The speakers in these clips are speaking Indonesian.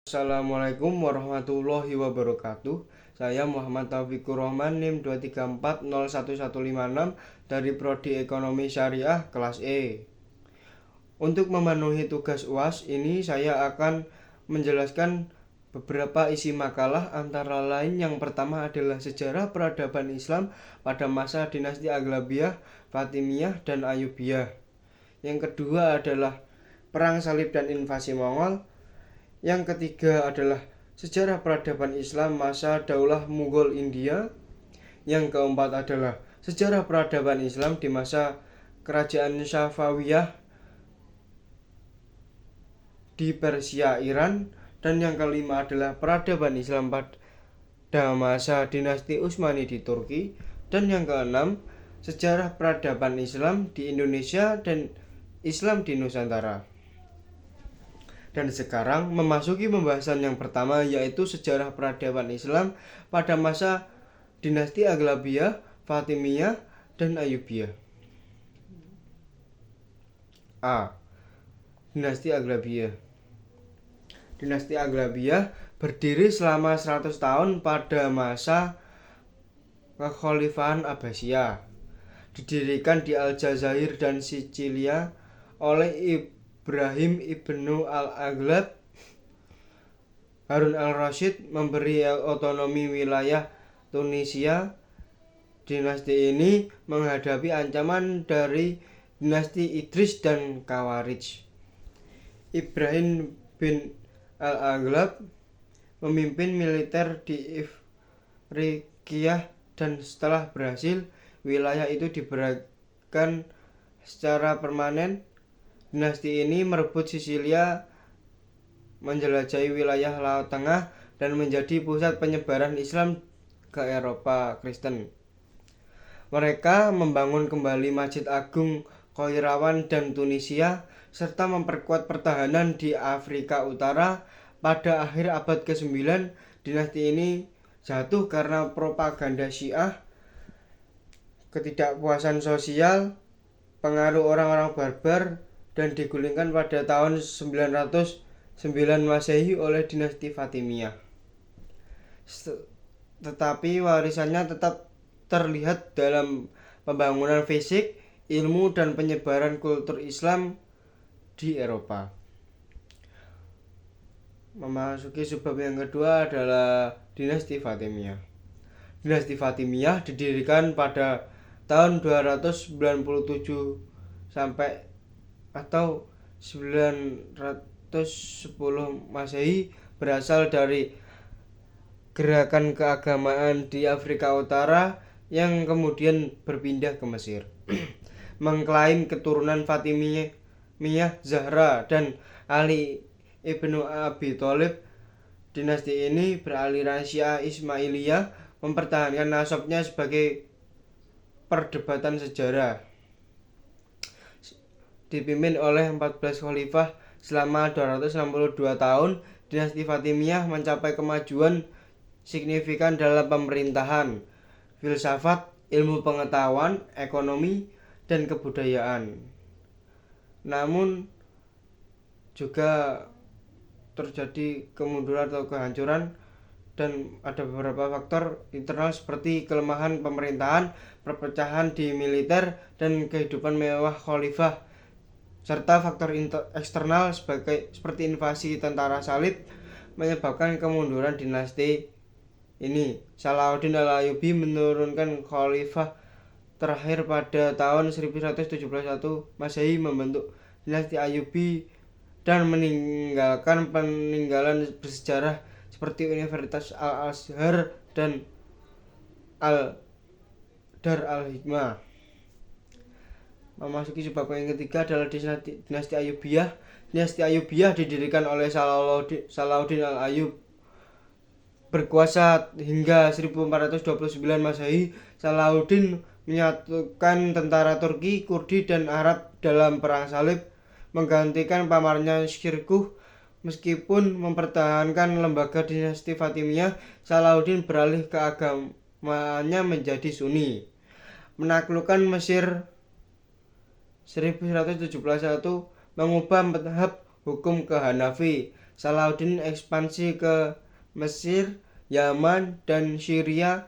Assalamualaikum warahmatullahi wabarakatuh. Saya Muhammad Taufikur Rahman, NIM 234011156 dari Prodi Ekonomi Syariah kelas E. Untuk memenuhi tugas UAS ini saya akan menjelaskan beberapa isi makalah, antara lain yang pertama adalah sejarah peradaban Islam pada masa dinasti Aghlabiyah, Fatimiyah, dan Ayyubiyah. Yang kedua adalah perang salib dan invasi Mongol. Yang ketiga adalah sejarah peradaban Islam masa Daulah Mughal India. Yang keempat adalah sejarah peradaban Islam di masa kerajaan Safawiyah di Persia, Iran. Dan yang kelima adalah peradaban Islam pada masa dinasti Utsmani di Turki. Dan yang keenam, sejarah peradaban Islam di Indonesia dan Islam di Nusantara. Dan sekarang memasuki pembahasan yang pertama, yaitu sejarah peradaban Islam pada masa dinasti Aghlabiyah, Fatimiyah, dan Ayyubiyah. A. Dinasti Aghlabiyah. Dinasti Aghlabiyah berdiri selama 100 tahun pada masa kekhalifahan Abbasiyah. Didirikan di Aljazair dan Sicilia oleh Ibrahim ibnu al-Aghlab. Harun al-Rasyid memberi otonomi wilayah Tunisia. Dinasti ini menghadapi ancaman dari dinasti Idris dan Khawarij. Ibrahim bin al-Aghlab memimpin militer di Ifriqiyah, dan setelah berhasil, wilayah itu diberikan secara permanen. Dinasti ini merebut Sisilia, menjelajahi wilayah Laut Tengah, dan menjadi pusat penyebaran Islam ke Eropa Kristen. Mereka membangun kembali Masjid Agung Qairawan dan Tunisia, serta memperkuat pertahanan di Afrika Utara. Pada akhir abad ke-9, dinasti ini jatuh karena propaganda Syiah, ketidakpuasan sosial, pengaruh orang-orang barbar, dan digulingkan pada tahun 909 Masehi oleh dinasti Fatimiyah. Tetapi warisannya tetap terlihat dalam pembangunan fisik, ilmu, dan penyebaran kultur Islam di Eropa. Memasuki subbab yang kedua adalah dinasti Fatimiyah. Dinasti Fatimiyah didirikan pada tahun 297 sampai atau 910 Masehi, berasal dari gerakan keagamaan di Afrika Utara yang kemudian berpindah ke Mesir. Mengklaim keturunan Fatimiyah Zahra dan Ali ibnu Abi Thalib. Dinasti ini beraliran Syiah Ismailiyah, mempertahankan nasabnya sebagai perdebatan sejarah. Dipimpin oleh 14 khalifah selama 262 tahun, dinasti Fatimiyah mencapai kemajuan signifikan dalam pemerintahan, filsafat, ilmu pengetahuan, ekonomi, dan kebudayaan. Namun juga terjadi kemunduran atau kehancuran, dan ada beberapa faktor internal seperti kelemahan pemerintahan, perpecahan di militer, dan kehidupan mewah khalifah, serta faktor eksternal seperti invasi tentara salib menyebabkan kemunduran dinasti ini. Salahuddin al-Ayyubi menurunkan khalifah terakhir pada tahun 1171 Masehi, membentuk dinasti Ayyubi, dan meninggalkan peninggalan bersejarah seperti Universitas Al-Azhar dan Dar al-Hikmah. Memasuki bab yang ketiga adalah dinasti Ayyubiyah. Dinasti Ayyubiyah didirikan oleh Salahuddin al-Ayyub, berkuasa hingga 1429 Masehi. Salahuddin menyatukan tentara Turki, Kurdi, dan Arab dalam perang salib, menggantikan pamannya Shirkuh. Meskipun mempertahankan lembaga dinasti Fatimiyah, Salahuddin beralih ke agamanya menjadi Sunni. Menaklukkan Mesir 1171, mengubah mazhab hukum ke Hanafi, Salahuddin ekspansi ke Mesir, Yaman, dan Syria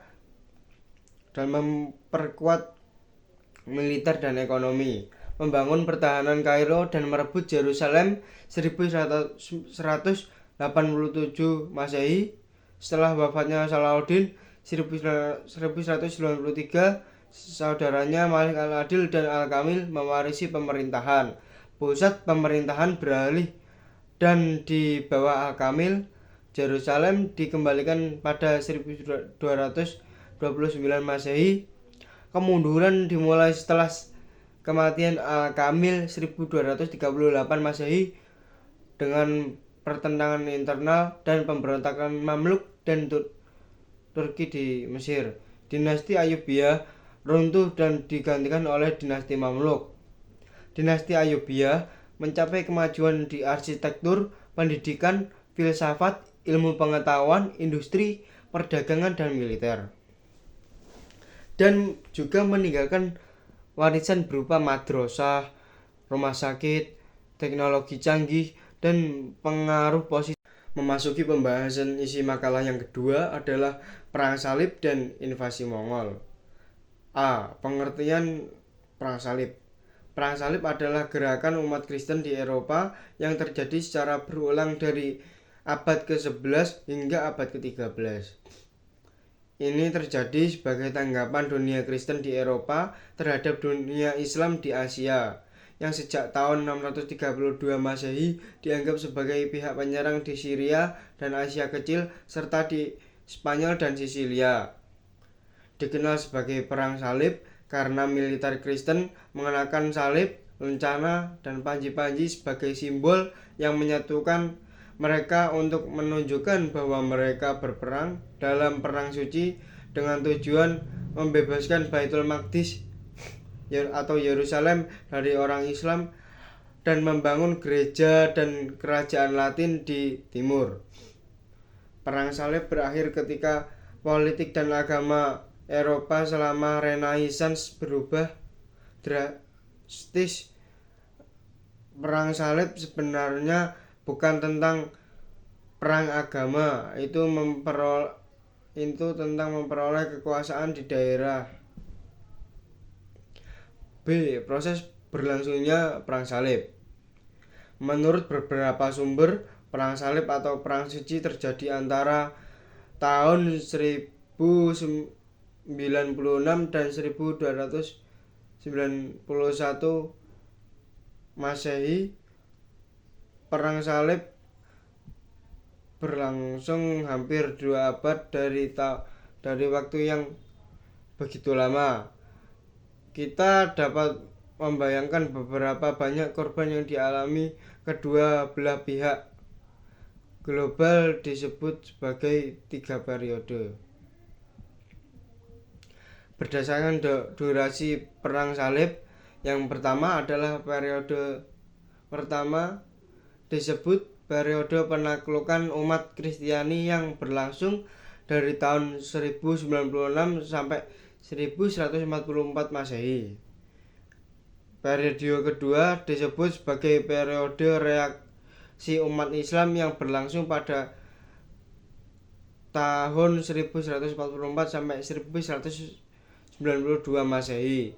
dan memperkuat militer dan ekonomi, membangun pertahanan Kairo dan merebut Yerusalem 1187 Masehi. Setelah wafatnya Salahuddin 1193, saudaranya Malik al-Adil dan Al-Kamil mewarisi pemerintahan. Pusat pemerintahan beralih dan di bawah Al-Kamil, Yerusalem dikembalikan pada 1229 Masehi. Kemunduran dimulai setelah kematian Al-Kamil 1238 Masehi dengan pertentangan internal dan pemberontakan Mamluk dan Turki di Mesir. Dinasti Ayyubiyah runtuh dan digantikan oleh dinasti Mamluk. Dinasti Ayyubiyah mencapai kemajuan di arsitektur, pendidikan, filsafat, ilmu pengetahuan, industri, perdagangan, dan militer. Dan juga meninggalkan warisan berupa madrasah, rumah sakit, teknologi canggih, dan pengaruh positif. Memasuki pembahasan isi makalah yang kedua adalah Perang Salib dan Invasi Mongol. A. Pengertian Perang Salib. Perang Salib adalah gerakan umat Kristen di Eropa yang terjadi secara berulang dari abad ke-11 hingga abad ke-13. Ini terjadi sebagai tanggapan dunia Kristen di Eropa terhadap dunia Islam di Asia, yang sejak tahun 632 Masehi dianggap sebagai pihak penyerang di Syria dan Asia Kecil serta di Spanyol dan Sisilia. Dikenal sebagai Perang Salib karena militer Kristen mengenakan salib, lencana, dan panji-panji sebagai simbol yang menyatukan mereka untuk menunjukkan bahwa mereka berperang dalam perang suci dengan tujuan membebaskan Baitul Maqdis atau Yerusalem dari orang Islam dan membangun gereja dan kerajaan Latin di timur. Perang Salib berakhir ketika politik dan agama Eropa selama Renaissance berubah drastis. Perang Salib sebenarnya bukan tentang perang agama, itu tentang memperoleh kekuasaan di daerah. B. Proses berlangsungnya Perang Salib. Menurut beberapa sumber, Perang Salib atau Perang Suci terjadi antara tahun 1096 dan 1291 Masehi. Perang Salib berlangsung hampir 2 abad dari waktu yang begitu lama. Kita dapat membayangkan beberapa banyak korban yang dialami kedua belah pihak. Global disebut sebagai 3 periode. Berdasarkan durasi Perang Salib, yang pertama adalah periode pertama disebut periode penaklukan umat Kristiani yang berlangsung dari tahun 1096 sampai 1144 Masehi. Periode kedua disebut sebagai periode reaksi umat Islam yang berlangsung pada tahun 1144 sampai 1192 Masehi.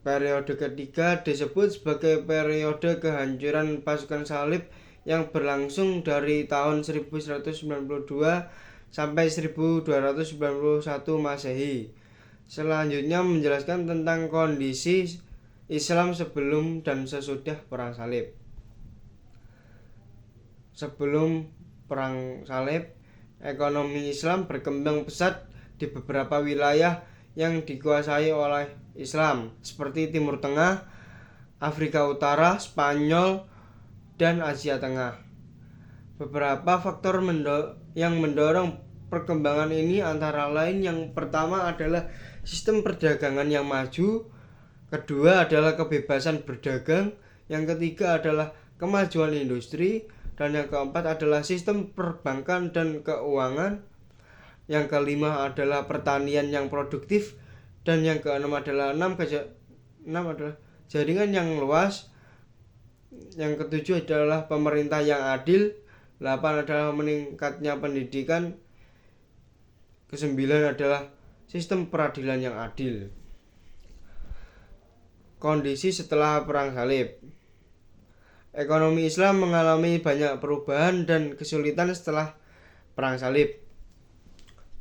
Periode ketiga disebut sebagai periode kehancuran pasukan salib yang berlangsung dari tahun 1192 sampai 1291 Masehi. Selanjutnya menjelaskan tentang kondisi Islam sebelum dan sesudah Perang Salib. Sebelum Perang Salib, ekonomi Islam berkembang pesat di beberapa wilayah yang dikuasai oleh Islam, seperti Timur Tengah, Afrika Utara, Spanyol, dan Asia Tengah. Beberapa faktor yang mendorong perkembangan ini antara lain yang pertama adalah sistem perdagangan yang maju, kedua adalah kebebasan berdagang, yang ketiga adalah kemajuan industri, dan yang keempat adalah sistem perbankan dan keuangan, yang kelima adalah pertanian yang produktif, dan yang keenam adalah jaringan yang luas. Yang ketujuh adalah pemerintah yang adil. 8 adalah meningkatnya pendidikan. Kesembilan adalah sistem peradilan yang adil. Kondisi setelah Perang Salib. Ekonomi Islam mengalami banyak perubahan dan kesulitan setelah Perang Salib.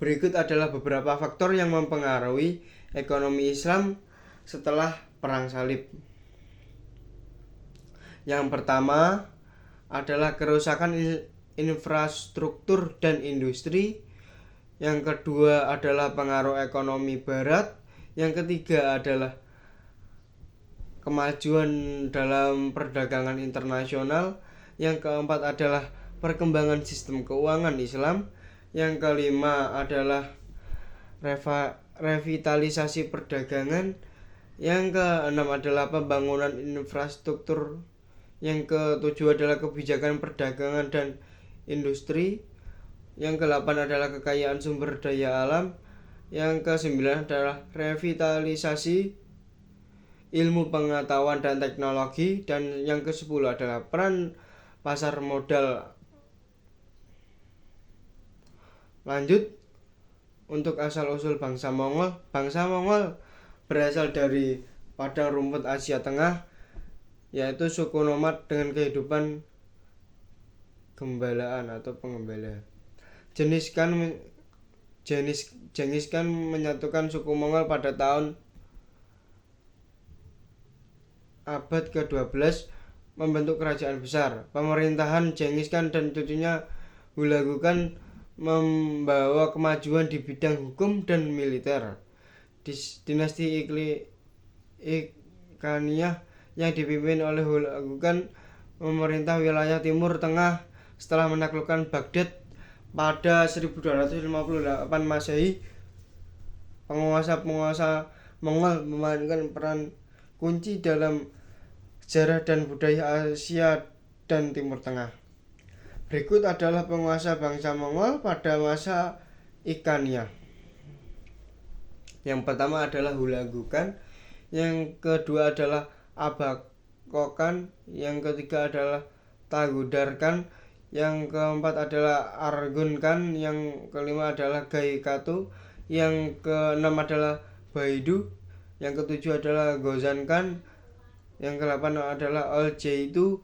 Berikut adalah beberapa faktor yang mempengaruhi ekonomi Islam setelah Perang Salib. Yang pertama adalah kerusakan infrastruktur dan industri. Yang kedua adalah pengaruh ekonomi Barat. Yang ketiga adalah kemajuan dalam perdagangan internasional. Yang keempat adalah perkembangan sistem keuangan Islam. Yang kelima adalah revitalisasi perdagangan. Yang keenam adalah pembangunan infrastruktur. Yang ketujuh adalah kebijakan perdagangan dan industri. Yang kedelapan adalah kekayaan sumber daya alam. Yang kesembilan adalah revitalisasi ilmu pengetahuan dan teknologi. Dan yang kesepuluh adalah peran pasar modal. Lanjut, untuk asal-usul bangsa Mongol. Bangsa Mongol berasal dari padang rumput Asia Tengah, yaitu suku nomad dengan kehidupan gembalaan atau pengembala. Genghis Khan menyatukan suku Mongol pada tahun abad ke-12 membentuk kerajaan besar. Pemerintahan Genghis Khan dan cucunya Hulagu Khan membawa kemajuan di bidang hukum dan militer. Dinasti Ilkhaniyah yang dipimpin oleh Hulagu Khan memerintah wilayah Timur Tengah setelah menaklukkan Baghdad pada 1258 Masehi. Penguasa-penguasa Mongol memainkan peran kunci dalam sejarah dan budaya Asia dan Timur Tengah. Berikut adalah penguasa bangsa Mongol pada masa Ilkhaniyah. Yang pertama adalah Hulagu Khan, yang kedua adalah Abaqo Khan, yang ketiga adalah Tagudar Khan, yang keempat adalah Arghun Khan, yang kelima adalah Gai Katu, yang keenam adalah Baidu, yang ketujuh adalah Ghozan Khan, yang kedelapan adalah Al-Jaitu,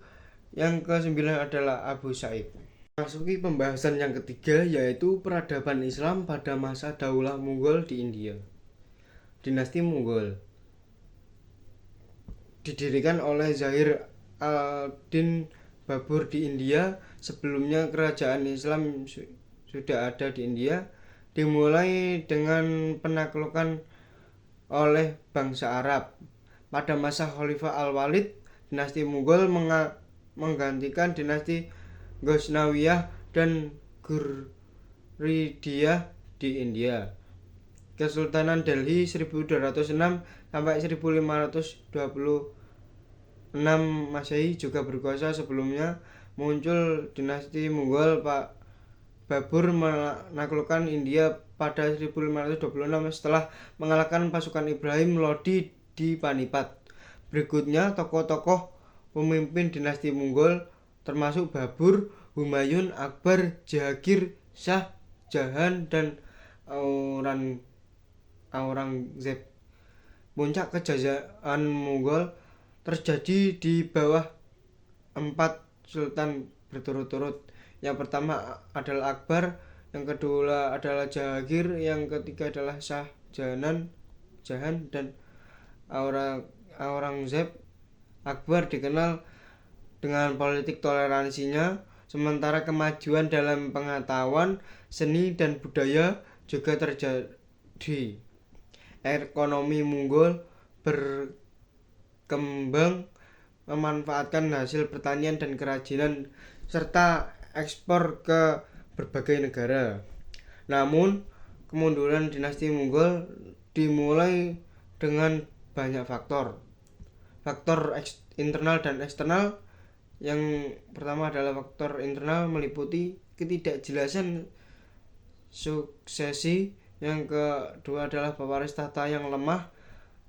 yang kesembilan adalah Abu Said. Masuki pembahasan yang ketiga, yaitu peradaban Islam pada masa Daulah Mughal di India. Dinasti Mughal didirikan oleh Zahir al-Din Babur di India. Sebelumnya kerajaan Islam sudah ada di India. Dimulai dengan penaklukan oleh bangsa Arab. Pada masa Khalifah Al-Walid, dinasti Mughal menggantikan dinasti Ghaznawiyah dan Ghurridiyah di India. Kesultanan Delhi 1206 sampai 1526 Masehi juga berkuasa. Sebelumnya muncul dinasti Mughal. Pak Babur menaklukkan India pada 1526 setelah mengalahkan pasukan Ibrahim Lodi di Panipat. Berikutnya tokoh-tokoh pemimpin dinasti Mughal termasuk Babur, Humayun, Akbar, Jahangir, Shah Jahan, dan Aurangzeb. Puncak kejayaan Mughal terjadi di bawah 4 sultan berturut-turut. Yang pertama adalah Akbar, yang kedua adalah Jahangir, yang ketiga adalah Shah Jahan, dan Aurangzeb. Akbar dikenal dengan politik toleransinya, sementara kemajuan dalam pengetahuan, seni, dan budaya juga terjadi. Ekonomi Mughal berkembang memanfaatkan hasil pertanian dan kerajinan serta ekspor ke berbagai negara. Namun, kemunduran dinasti Mughal dimulai dengan banyak faktor. Faktor internal dan eksternal. Yang pertama adalah faktor internal meliputi ketidakjelasan suksesi. Yang kedua adalah pewaris tahta yang lemah.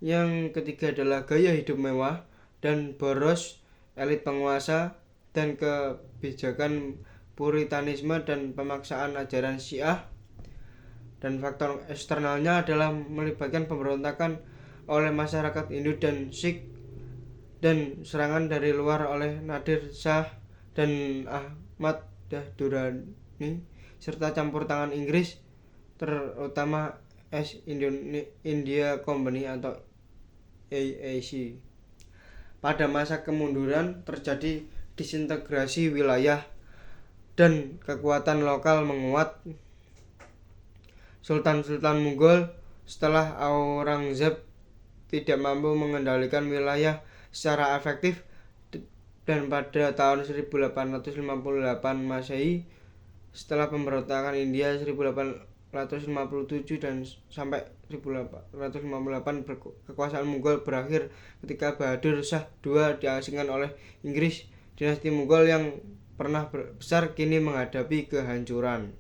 Yang ketiga adalah gaya hidup mewah dan boros. elit penguasa, dan kebijakan puritanisme dan pemaksaan ajaran Syiah. Dan faktor eksternalnya adalah melibatkan pemberontakan oleh masyarakat Hindu dan Sikh dan serangan dari luar oleh Nadir Shah dan Ahmad Durrani serta campur tangan Inggris, terutama East India Company atau AAC. Pada masa kemunduran terjadi disintegrasi wilayah dan kekuatan lokal menguat. Sultan-sultan Mughal setelah Aurangzeb tidak mampu mengendalikan wilayah secara efektif dan pada tahun 1858 Masehi, setelah pemberontakan India 1857 dan sampai 1858, kekuasaan Mughal berakhir ketika Bahadur Shah II diasingkan oleh Inggris. Dinasti Mughal yang pernah besar kini menghadapi kehancuran.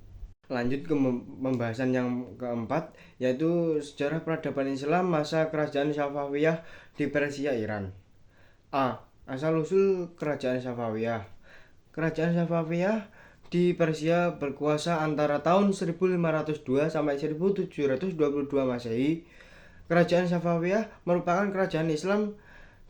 Lanjut ke pembahasan yang keempat, yaitu sejarah peradaban Islam masa kerajaan Safawiyah di Persia Iran. Asal-usul kerajaan Safawiyah. Kerajaan Safawiyah di Persia berkuasa antara tahun 1502 sampai 1722 Masehi. Kerajaan Safawiyah merupakan kerajaan Islam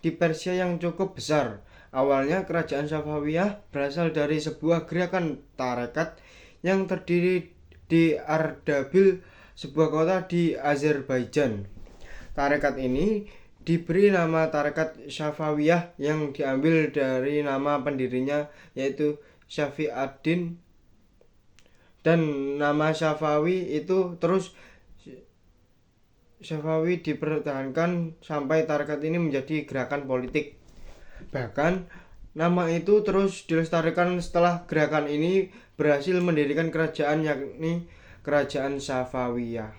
di Persia yang cukup besar. Awalnya kerajaan Safawiyah berasal dari sebuah gerakan tarekat yang terdiri di Ardabil, sebuah kota di Azerbaijan. Tarekat ini diberi nama Tarekat Safawiyah yang diambil dari nama pendirinya, yaitu Syafi ad-Din, dan nama Safawi itu terus Safawi dipertahankan sampai tarekat ini menjadi gerakan politik. Bahkan nama itu terus dilestarikan setelah gerakan ini berhasil mendirikan kerajaan, yakni Kerajaan Safawiyah.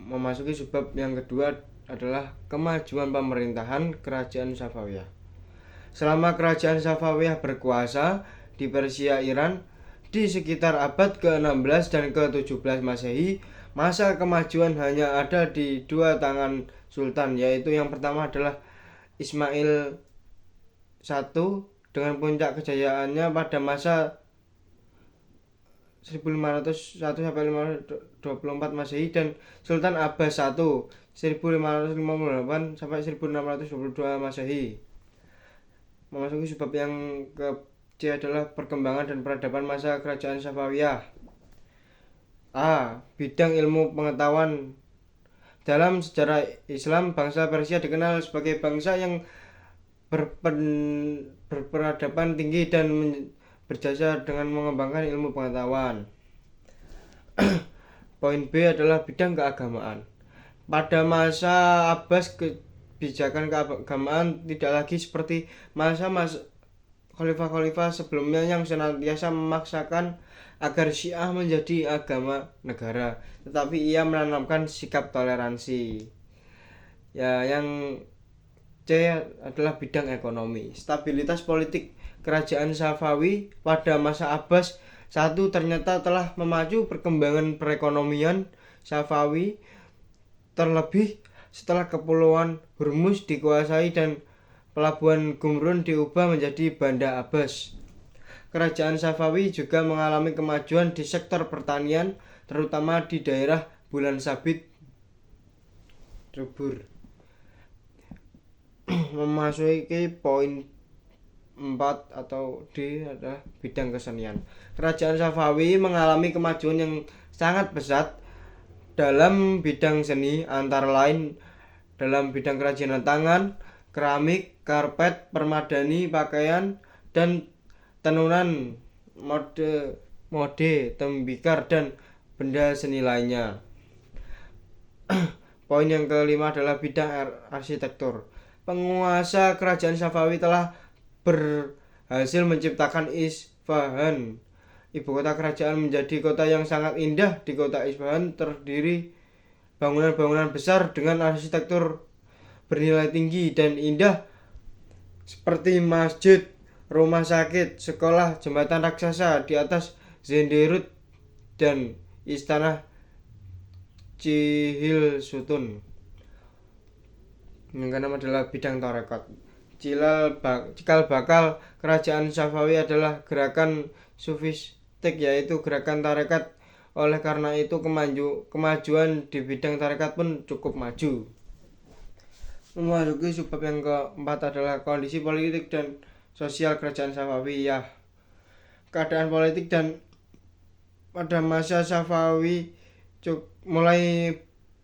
Memasuki subbab yang kedua adalah kemajuan pemerintahan Kerajaan Safawiyah. Selama Kerajaan Safawiyah berkuasa di Persia Iran di sekitar abad ke-16 dan ke-17 Masehi, masa kemajuan hanya ada di dua tangan sultan, yaitu yang pertama adalah Ismail I dengan puncak kejayaannya pada masa 1501 sampai 1524 Masehi, dan Sultan Abbas I 1558 sampai 1622 Masehi. Memasuki sebab yang ke-C adalah perkembangan dan peradaban masa kerajaan Safawiyah. Bidang ilmu pengetahuan. Dalam sejarah Islam, bangsa Persia dikenal sebagai bangsa yang berperadaban tinggi dan berjasa dengan mengembangkan ilmu pengetahuan. Poin B adalah bidang keagamaan. Pada masa Abbas, kebijakan keagamaan tidak lagi seperti masa khalifah-khalifah sebelumnya yang senantiasa memaksakan agar Syiah menjadi agama negara, tetapi ia menanamkan sikap toleransi. Yang C adalah bidang ekonomi. Stabilitas politik kerajaan Safawi pada masa Abbas I ternyata telah memacu perkembangan perekonomian Safawi, terlebih setelah kepulauan Hormuz dikuasai dan pelabuhan Gumrun diubah menjadi Banda Abbas. Kerajaan Safawi juga mengalami kemajuan di sektor pertanian, terutama di daerah Bulan Sabit, Subur. Memasuki poin 4 atau D adalah bidang kesenian. Kerajaan Safawi mengalami kemajuan yang sangat pesat dalam bidang seni, antara lain dalam bidang kerajinan tangan, keramik, karpet, permadani, pakaian, dan tenunan, mode, tembikar, dan benda seni lainnya. Poin yang kelima adalah bidang arsitektur. Penguasa kerajaan Safawi telah berhasil menciptakan Isfahan, ibu kota kerajaan, menjadi kota yang sangat indah. Di kota Isfahan terdiri bangunan-bangunan besar dengan arsitektur bernilai tinggi dan indah seperti masjid, rumah sakit, sekolah, jembatan raksasa di atas Zenderut, dan istana Cihil Sutun. Yang keenam adalah bidang tarekat. Cikal bakal kerajaan Safawi adalah gerakan sufistik, yaitu gerakan tarekat. Oleh karena itu kemajuan di bidang tarekat pun cukup maju. Memasuki subbab yang keempat adalah kondisi politik dan sosial kerajaan Safawiyah. Keadaan politik dan pada masa Safawi mulai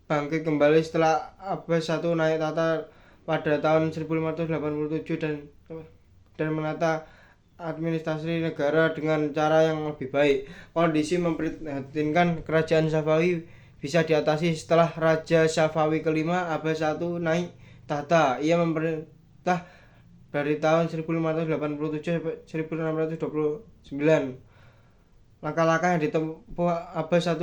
bangkit kembali setelah Abbas I naik tahta pada tahun 1587 dan menata administrasi negara dengan cara yang lebih baik. Kondisi memprihatinkan kerajaan Safawi bisa diatasi setelah Raja Safawi kelima Abbas I naik tahta. Ia memerintah dari tahun 1587 sampai 1629. Langkah-langkah yang ditempuh Abbas I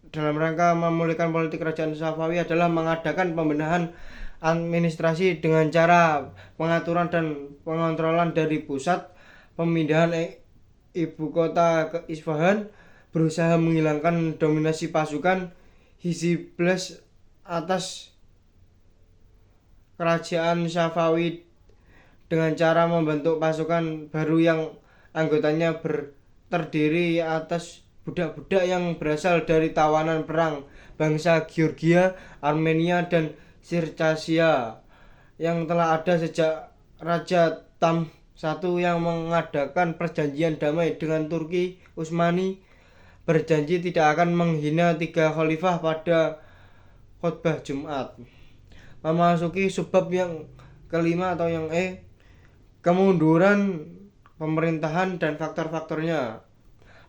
dalam rangka memulihkan politik kerajaan Safawi adalah mengadakan pembenahan administrasi dengan cara pengaturan dan pengontrolan dari pusat, pemindahan ibu kota ke Isfahan, berusaha menghilangkan dominasi pasukan Hizbullah atas kerajaan Safawi dengan cara membentuk pasukan baru yang anggotanya terdiri atas budak-budak yang berasal dari tawanan perang bangsa Georgia, Armenia, dan Sircasia yang telah ada sejak Raja Tam I yang mengadakan perjanjian damai dengan Turki Utsmani, berjanji tidak akan menghina 3 khalifah pada khutbah Jumat. Memasuki subbab yang kelima atau yang kemunduran pemerintahan dan faktor-faktornya.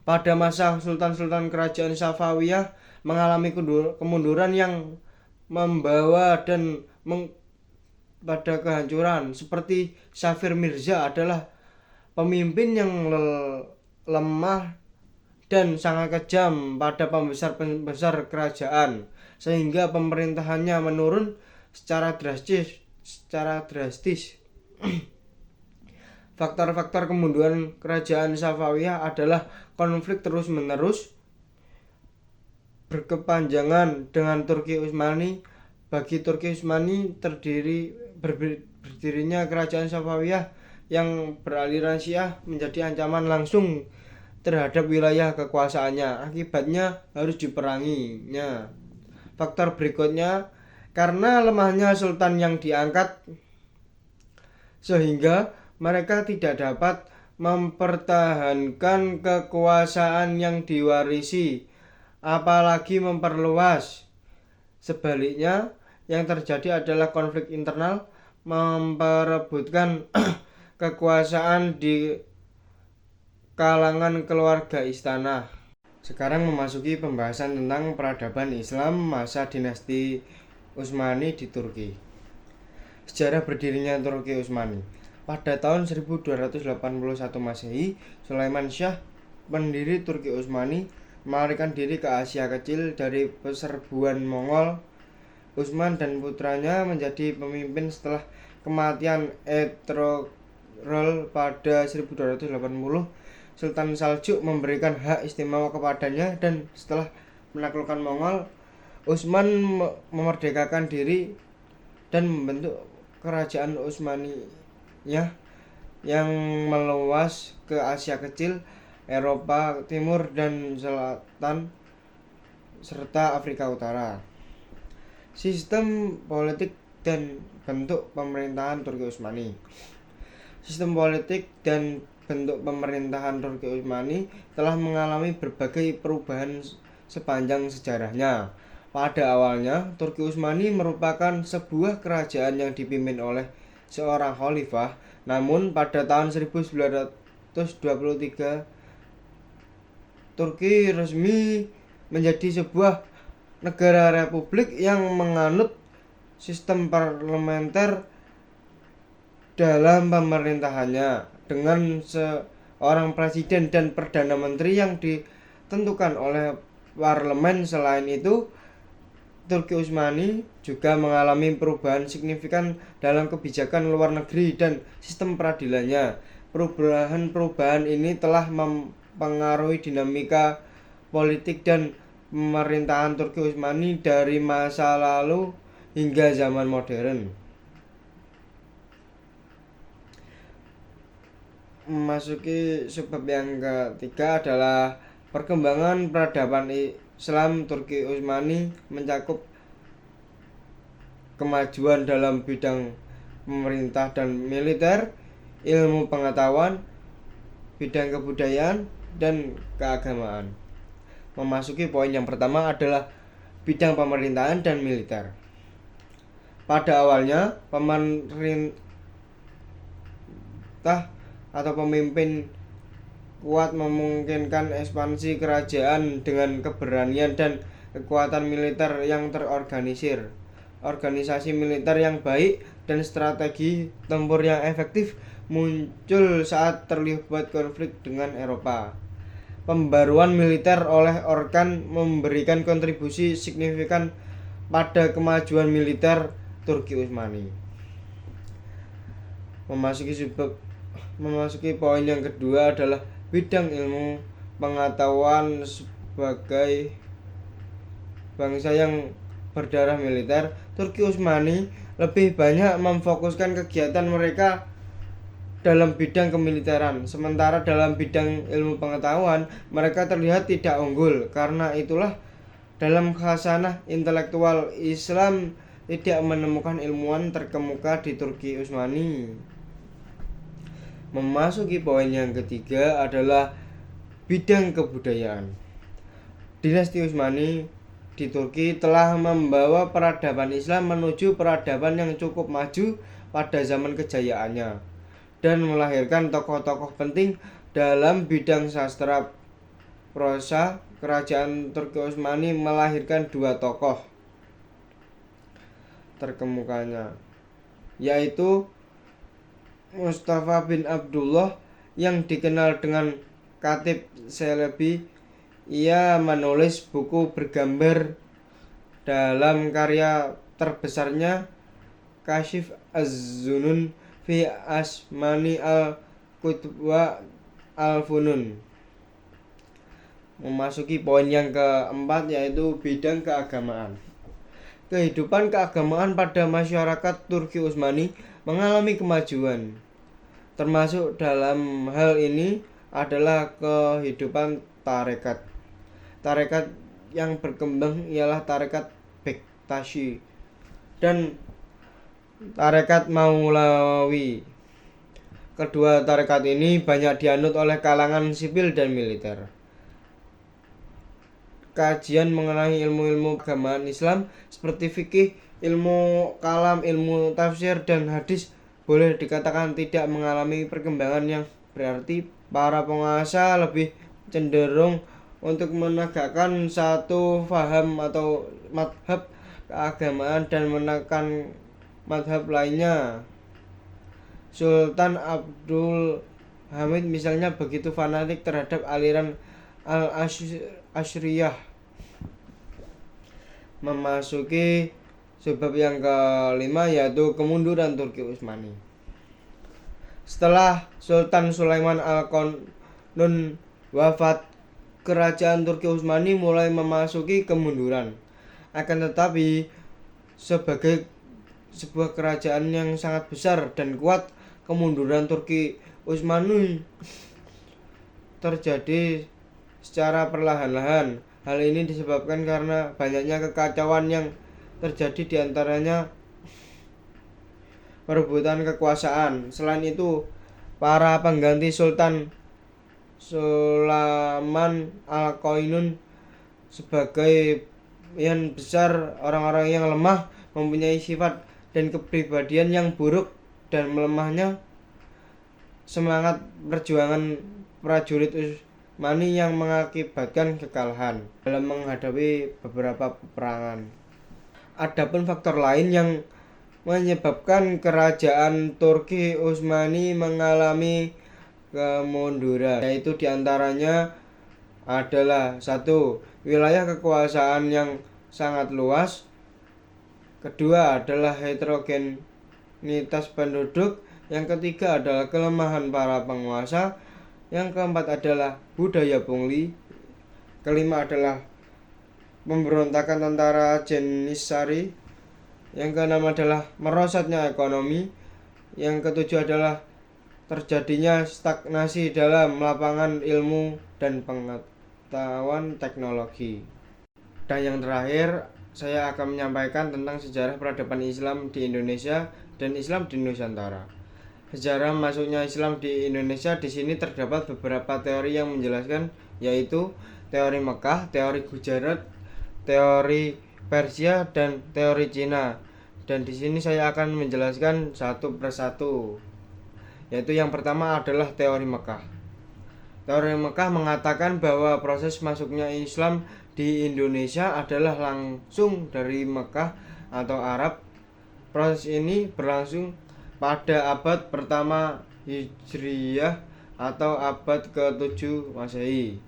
Pada masa sultan-sultan kerajaan Safawiyah mengalami kemunduran yang membawa dan pada kehancuran. Seperti Safir Mirza adalah pemimpin yang lemah dan sangat kejam pada pembesar-pembesar kerajaan, sehingga pemerintahannya menurun secara drastis. Faktor-faktor kemunduran kerajaan Safawiyah adalah konflik terus-menerus berkepanjangan dengan Turki Utsmani. Bagi Turki Utsmani berdirinya kerajaan Safawiyah yang beraliran Syiah menjadi ancaman langsung terhadap wilayah kekuasaannya. Akibatnya harus diperanginya. Faktor berikutnya, karena lemahnya sultan yang diangkat, sehingga mereka tidak dapat mempertahankan kekuasaan yang diwarisi, apalagi memperluas. Sebaliknya, yang terjadi adalah konflik internal memperebutkan kekuasaan di kalangan keluarga istana. Sekarang memasuki pembahasan tentang peradaban Islam masa dinasti Utsmani di Turki. Sejarah berdirinya Turki Utsmani. Pada tahun 1281 Masehi, Sulaiman Syah, pendiri Turki Utsmani, melarikan diri ke Asia Kecil dari peserbuan Mongol. Utsman dan putranya menjadi pemimpin setelah kematian Ertugrul pada 1280. Sultan Saljuk memberikan hak istimewa kepadanya, dan setelah menaklukkan Mongol, Utsman memerdekakan diri dan membentuk kerajaan Utsmaniyah yang meluas ke Asia Kecil, Eropa Timur dan Selatan, serta Afrika Utara. Sistem politik dan bentuk pemerintahan Turki Utsmani. Sistem politik dan bentuk pemerintahan Turki Utsmani telah mengalami berbagai perubahan sepanjang sejarahnya. Pada awalnya, Turki Utsmani merupakan sebuah kerajaan yang dipimpin oleh seorang khalifah, namun pada tahun 1923 Turki resmi menjadi sebuah negara republik yang menganut sistem parlementer dalam pemerintahannya, dengan seorang presiden dan perdana menteri yang ditentukan oleh parlemen. Selain itu, Turki Utsmani juga mengalami perubahan signifikan dalam kebijakan luar negeri dan sistem peradilannya. Perubahan-perubahan ini telah mempengaruhi dinamika politik dan pemerintahan Turki Utsmani dari masa lalu hingga zaman modern. Memasuki sebab yang ketiga adalah perkembangan peradaban Islam Turki Utsmani mencakup kemajuan dalam bidang pemerintah dan militer, ilmu pengetahuan, bidang kebudayaan, dan keagamaan. Memasuki poin yang pertama adalah bidang pemerintahan dan militer. Pada awalnya, pemerintah atau pemimpin kuat memungkinkan ekspansi kerajaan dengan keberanian dan kekuatan militer yang terorganisir. Organisasi militer yang baik dan strategi tempur yang efektif muncul saat terlibat konflik dengan Eropa. Pembaruan militer oleh Orkan memberikan kontribusi signifikan pada kemajuan militer Turki Utsmani. Memasuki poin yang kedua adalah bidang ilmu pengetahuan. Sebagai bangsa yang berdarah militer, Turki Utsmani lebih banyak memfokuskan kegiatan mereka dalam bidang kemiliteran. Sementara dalam bidang ilmu pengetahuan, mereka terlihat tidak unggul. Karena itulah, dalam khasanah intelektual, Islam tidak menemukan ilmuwan terkemuka di Turki Utsmani. Memasuki poin yang ketiga adalah bidang kebudayaan. Dinasti Utsmani di Turki telah membawa peradaban Islam menuju peradaban yang cukup maju pada zaman kejayaannya dan melahirkan tokoh-tokoh penting dalam bidang sastra prosa. Kerajaan Turki Utsmani melahirkan dua tokoh terkemukanya, yaitu Mustafa bin Abdullah yang dikenal dengan Khatib Çelebi. Ia menulis buku bergambar dalam karya terbesarnya Kasyif Az-Zunun fi Asmani al-Kutub wa al-Funun. Memasuki poin yang keempat, yaitu bidang keagamaan. Kehidupan keagamaan pada masyarakat Turki Utsmani mengalami kemajuan. Termasuk dalam hal ini adalah kehidupan tarekat. Tarekat yang berkembang ialah tarekat Bektashi dan tarekat Maulawi. Kedua tarekat ini banyak dianut oleh kalangan sipil dan militer. Kajian mengenai ilmu-ilmu keagamaan Islam seperti fikih, ilmu kalam, ilmu tafsir, dan hadis boleh dikatakan tidak mengalami perkembangan yang berarti. Para penguasa lebih cenderung untuk menegakkan satu faham atau madhab keagamaan dan menekan madhab lainnya. Sultan Abdul Hamid misalnya begitu fanatik terhadap aliran Al-Asyriyah. Memasuki sebab yang kelima, yaitu kemunduran Turki Utsmani. Setelah Sultan Sulaiman Al-Qanun wafat, kerajaan Turki Utsmani mulai memasuki kemunduran. Akan tetapi, sebagai sebuah kerajaan yang sangat besar dan kuat, kemunduran Turki Utsmani terjadi secara perlahan-lahan. Hal ini disebabkan karena banyaknya kekacauan yang terjadi, di antaranya perebutan kekuasaan. Selain itu, para pengganti Sultan Sulaiman Al-Qanun sebagai yang besar orang-orang yang lemah, mempunyai sifat dan kepribadian yang buruk, dan melemahnya semangat perjuangan prajurit Utsmani yang mengakibatkan kekalahan dalam menghadapi beberapa peperangan. Adapun faktor lain yang menyebabkan kerajaan Turki Utsmani mengalami kemunduran, yaitu diantaranya adalah: 1. Wilayah kekuasaan yang sangat luas. Kedua adalah heterogenitas penduduk. Yang ketiga adalah kelemahan para penguasa. Yang keempat adalah budaya pungli. Kelima adalah pemberontakan tentara Janissary. Yang keenam adalah merosotnya ekonomi. Yang ketujuh adalah terjadinya stagnasi dalam lapangan ilmu dan pengetahuan teknologi. Dan yang terakhir, saya akan menyampaikan tentang sejarah peradaban Islam di Indonesia dan Islam di Nusantara. Sejarah masuknya Islam di Indonesia, di sini terdapat beberapa teori yang menjelaskan, yaitu teori Mekah, teori Gujarat, teori Persia, dan teori Cina. Dan di sini saya akan menjelaskan satu persatu. Yaitu yang pertama adalah teori Mekah. Teori Mekah mengatakan bahwa proses masuknya Islam di Indonesia adalah langsung dari Mekah atau Arab. Proses ini berlangsung pada abad pertama Hijriyah atau abad ke-7 Masehi.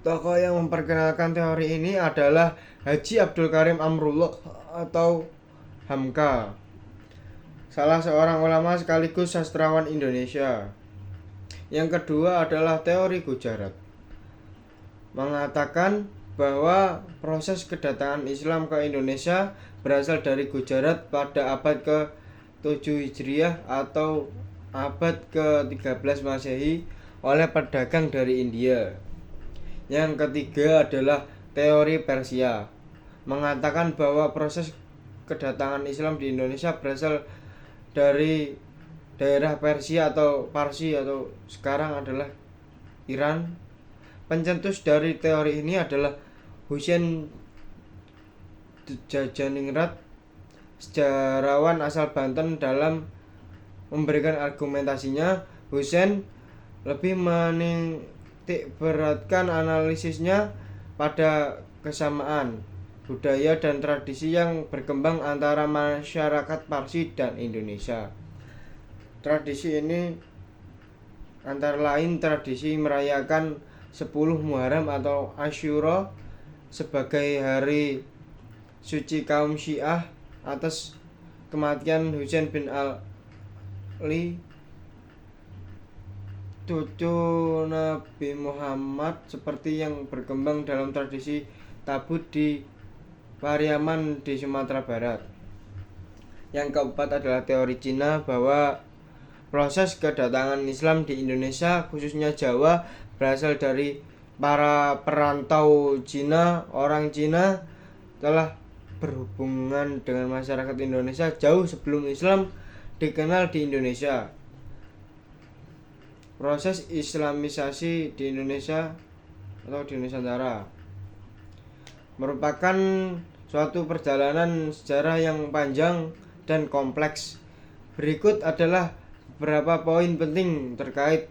Tokoh yang memperkenalkan teori ini adalah Haji Abdul Karim Amrullah atau Hamka, salah seorang ulama sekaligus sastrawan Indonesia. Yang kedua adalah teori Gujarat, mengatakan bahwa proses kedatangan Islam ke Indonesia berasal dari Gujarat pada abad ke-7 Hijriah atau abad ke-13 Masehi oleh pedagang dari India. Yang ketiga adalah teori Persia, mengatakan bahwa proses kedatangan Islam di Indonesia berasal dari daerah Persia atau Parsi atau sekarang adalah Iran. Pencetus dari teori ini adalah Husain Jajaningrat, sejarawan asal Banten. Dalam memberikan argumentasinya, Husain lebih menitikberatkan analisisnya pada kesamaan budaya dan tradisi yang berkembang antara masyarakat Parsi dan Indonesia. Tradisi ini antara lain tradisi merayakan 10 Muharram atau Asyura sebagai hari suci kaum Syiah atas kematian Husain bin Ali, cucu Nabi Muhammad, seperti yang berkembang dalam tradisi tabut di Pariaman di Sumatera Barat. Yang keempat adalah teori Cina, bahwa proses kedatangan Islam di Indonesia, khususnya Jawa, berasal dari para perantau Cina. Orang Cina telah berhubungan dengan masyarakat Indonesia jauh sebelum Islam dikenal di Indonesia. Proses Islamisasi di Indonesia atau di Nusantara merupakan suatu perjalanan sejarah yang panjang dan kompleks. Berikut adalah beberapa poin penting terkait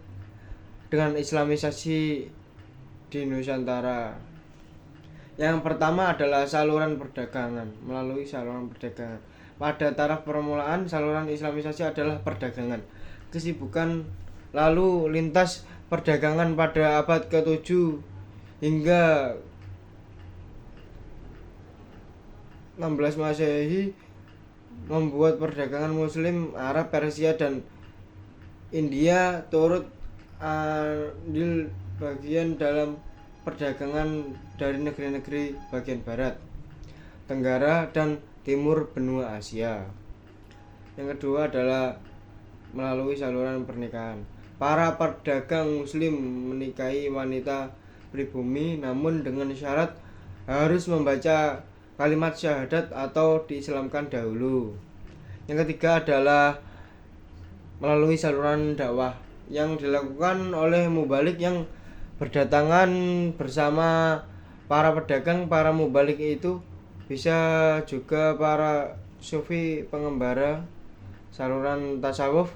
dengan Islamisasi di Nusantara. Yang pertama adalah saluran perdagangan. Melalui saluran perdagangan, pada taraf permulaan saluran Islamisasi adalah perdagangan. Kesibukan lalu lintas perdagangan pada abad ke-7 hingga 16 Masehi membuat perdagangan Muslim, Arab, Persia, dan India turut andil bagian dalam perdagangan dari negeri-negeri bagian barat, tenggara, dan timur benua Asia. Yang kedua adalah melalui saluran pernikahan. Para pedagang Muslim menikahi wanita pribumi, namun dengan syarat harus membaca kalimat syahadat atau diislamkan dahulu. Yang ketiga adalah melalui saluran dakwah yang dilakukan oleh mubalik yang berdatangan bersama para pedagang. Para mubalik itu bisa juga para sufi pengembara saluran tasawuf,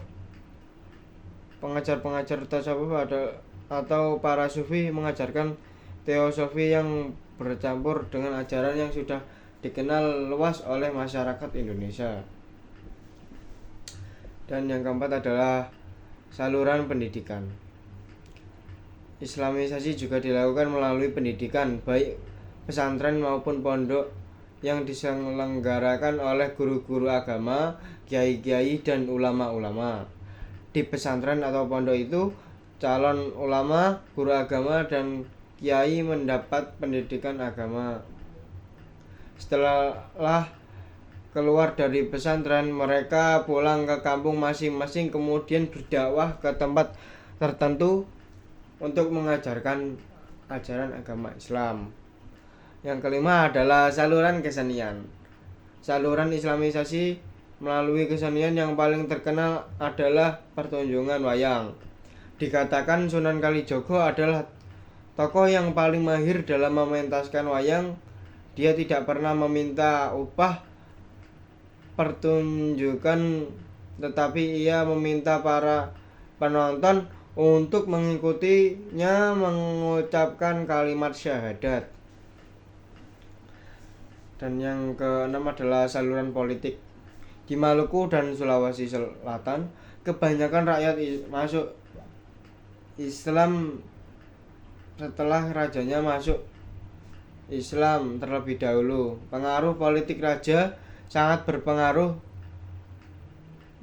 pengajar-pengajar tasawuf atau para sufi mengajarkan teosofi yang bercampur dengan ajaran yang sudah dikenal luas oleh masyarakat Indonesia. Dan yang keempat adalah saluran pendidikan. Islamisasi juga dilakukan melalui pendidikan, baik pesantren maupun pondok, yang diselenggarakan oleh guru-guru agama, kiai-kiai, dan ulama-ulama. Di pesantren atau pondok itu, calon ulama, guru agama, dan kiai mendapat pendidikan agama. Setelah keluar dari pesantren, mereka pulang ke kampung masing-masing, kemudian berdakwah ke tempat tertentu untuk mengajarkan ajaran agama Islam. Yang kelima adalah saluran kesenian. Saluran islamisasi melalui kesenian yang paling terkenal adalah pertunjukan wayang. Dikatakan Sunan Kalijogo adalah tokoh yang paling mahir dalam mementaskan wayang. Dia tidak pernah meminta upah pertunjukan, tetapi ia meminta para penonton untuk mengikutinya mengucapkan kalimat syahadat. Dan yang keenam adalah saluran politik. Di Maluku dan Sulawesi Selatan, kebanyakan rakyat masuk Islam setelah rajanya masuk Islam terlebih dahulu. Pengaruh politik raja sangat berpengaruh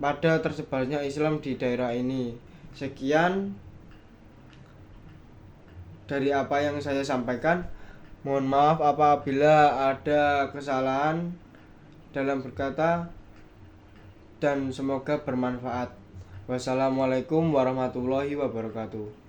pada tersebarnya Islam di daerah ini. Sekian dari apa yang saya sampaikan. Mohon maaf apabila ada kesalahan dalam berkata, dan semoga bermanfaat. Wassalamualaikum warahmatullahi wabarakatuh.